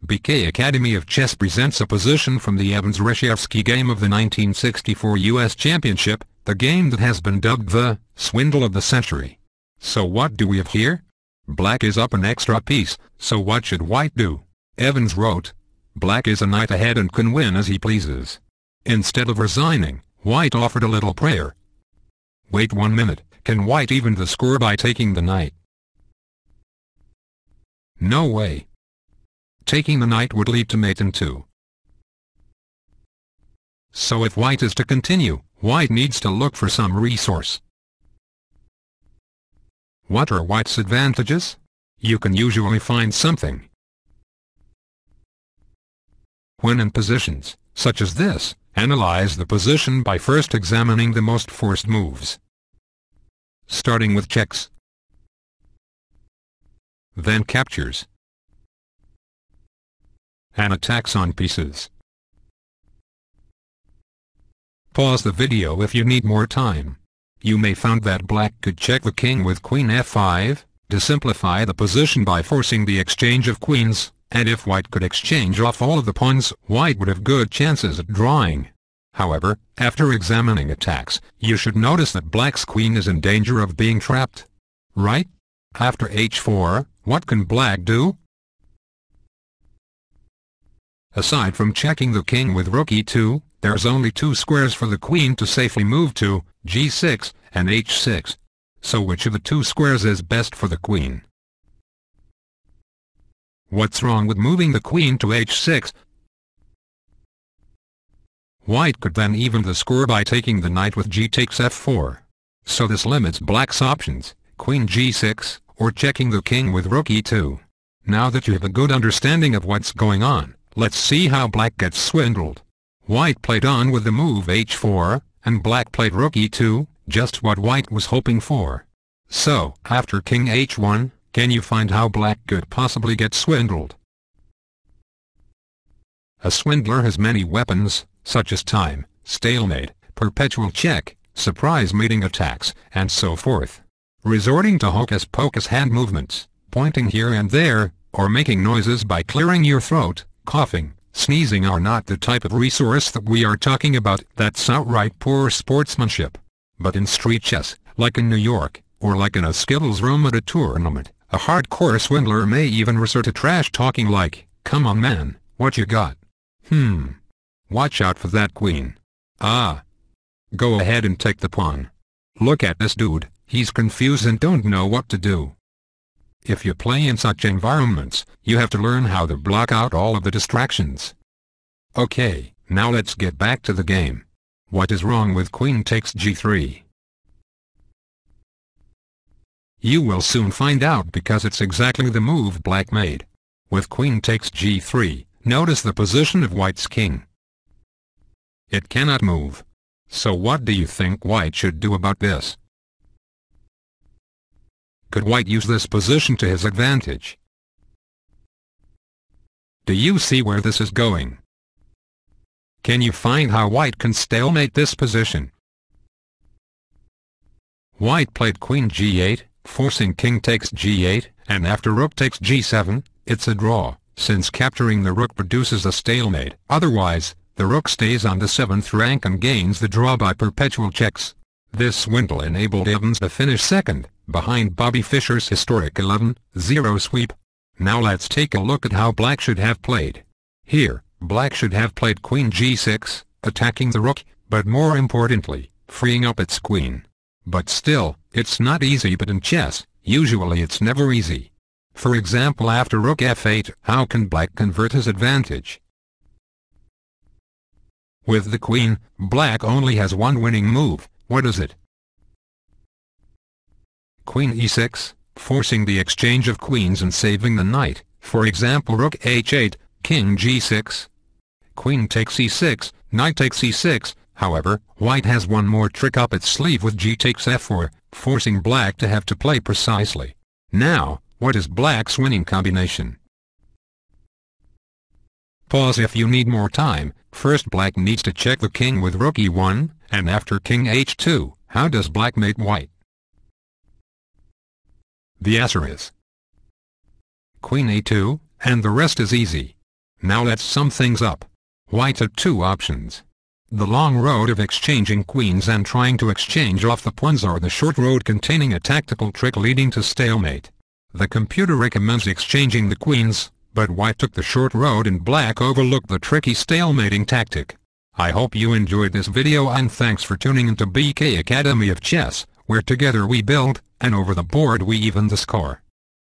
BK Academy of Chess presents a position from the Evans and Reshevsky game of the 1964 U.S. Championship, the game that has been dubbed the Swindle of the century. So what do we have here? Black is up an extra piece, so what should white do? Evans wrote, "Black is a knight ahead and can win as he pleases." Instead of resigning, white offered a little prayer. Wait 1 minute, can white even the score by taking the knight? No way. Taking the knight would lead to mate in 2. So if white is to continue, white needs to look for some resource. What are white's advantages? You can usually find something. When in positions, such as this, analyze the position by first examining the most forced moves. Starting with checks. Then captures. And attacks on pieces. Pause the video if you need more time. You may find that black could check the king with queen f5, to simplify the position by forcing the exchange of queens, and if white could exchange off all of the pawns, white would have good chances at drawing. However, after examining attacks, you should notice that black's queen is in danger of being trapped. Right? After h4, what can black do? Aside from checking the king with rook e2, there's only 2 squares for the queen to safely move to, g6 and h6. So which of the 2 squares is best for the queen? What's wrong with moving the queen to h6? White could then even the score by taking the knight with g takes f4. So this limits black's options, queen g6, or checking the king with rook e2. Now that you have a good understanding of what's going on, let's see how black gets swindled. White played on with the move h4, and black played rook e2, just what white was hoping for. So, after king h1, can you find how black could possibly get swindled? A swindler has many weapons, such as time, stalemate, perpetual check, surprise mating attacks, and so forth. Resorting to hocus-pocus hand movements, pointing here and there, or making noises by clearing your throat, coughing, sneezing are not the type of resource that we are talking about. That's outright poor sportsmanship. But in street chess, like in New York, or like in a Skittles room at a tournament, a hardcore swindler may even resort to trash talking like, "Come on man, what you got? Watch out for that queen. Ah. Go ahead and take the pawn. Look at this dude, he's confused and don't know what to do." If you play in such environments, you have to learn how to block out all of the distractions. Okay, now let's get back to the game. What is wrong with queen takes g3? You will soon find out because it's exactly the move black made. With queen takes g3, notice the position of white's king. It cannot move. So what do you think white should do about this? Could white use this position to his advantage? Do you see where this is going? Can you find how white can stalemate this position? White played queen g8, forcing king takes g8, and after rook takes g7, it's a draw, since capturing the rook produces a stalemate. Otherwise, the rook stays on the 7th rank and gains the draw by perpetual checks. This swindle enabled Evans to finish second, behind Bobby Fischer's historic 11-0 sweep. Now let's take a look at how black should have played. Here, black should have played queen g6, attacking the rook, but more importantly, freeing up its queen. But still, it's not easy. But in chess, usually it's never easy. For example, after rook f8, how can black convert his advantage? With the queen, black only has one winning move. What is it? Queen e6, forcing the exchange of queens and saving the knight. For example, rook h8, king g6. Queen takes e6, knight takes e6. However, white has one more trick up its sleeve with g takes f4, forcing black to have to play precisely. Now, what is black's winning combination? Pause if you need more time. First, black needs to check the king with rook e1, and after king h2, how does black mate white? The answer is queen a2, and the rest is easy. Now let's sum things up. White had two options: the long road of exchanging queens and trying to exchange off the pawns, or the short road containing a tactical trick leading to stalemate. The computer recommends exchanging the queens, but white took the short road and black overlooked the tricky stalemating tactic. I hope you enjoyed this video, and thanks for tuning into BK Academy of Chess, where together we build, and over the board we even the score.